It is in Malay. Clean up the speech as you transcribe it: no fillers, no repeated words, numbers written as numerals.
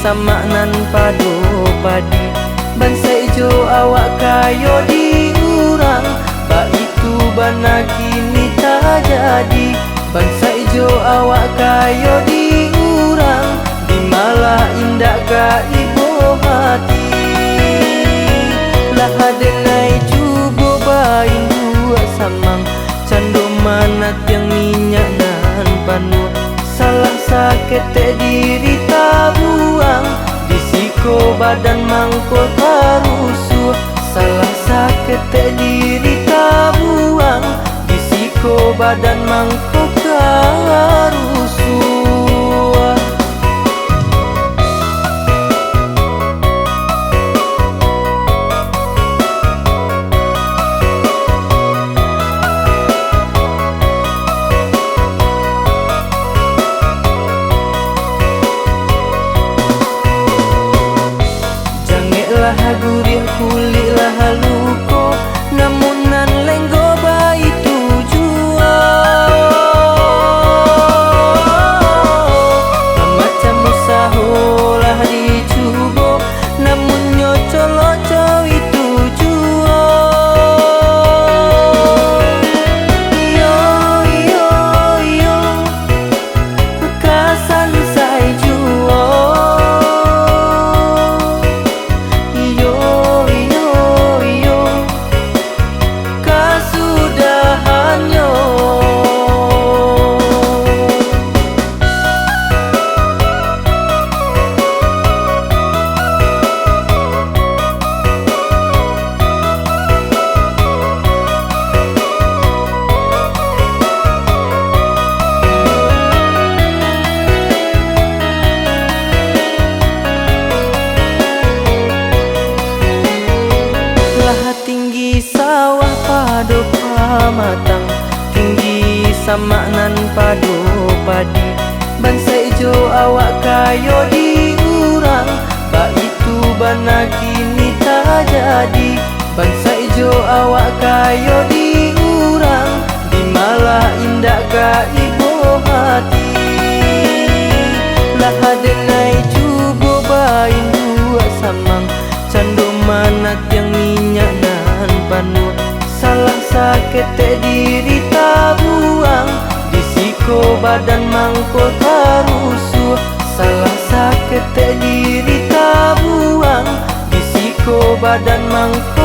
sama nan padu padi. Bangsa ijo awak kayo diurang, ba itu bana kini tak jadi. Bangsa ijo awak kayo diurang, di malah indah ka ibu hati. Lah adenai cubo bain dua samang, cando manat yang minyak nan panu. Salah sakit diri tabuang, disiko badan mangkul karusuh. Salah sakit diri tabuang, disiko badan mangkul karusuh. Gurih kulit lah luko, namun nan lenggo bayi tujuan. Macam usaha lah dicubo, namun nyocoloco itu tujuan. Yo yo yo, kasan sai jual. Tinggi sawah padu pamatang, tinggi sama nan padu padi. Bangsa ijo awak kayo diurang, ba itu bana kini tak jadi. Bangsa ijo awak kayo diurang, di malah indah ka ibu hati. Lah adenai cubo bain dua samang, cando manat yang minyak nan panu. Salah sakit diri tabuang, disiko badan mangkul karusuh. Salah sakit diri tabuang, disiko badan mangkul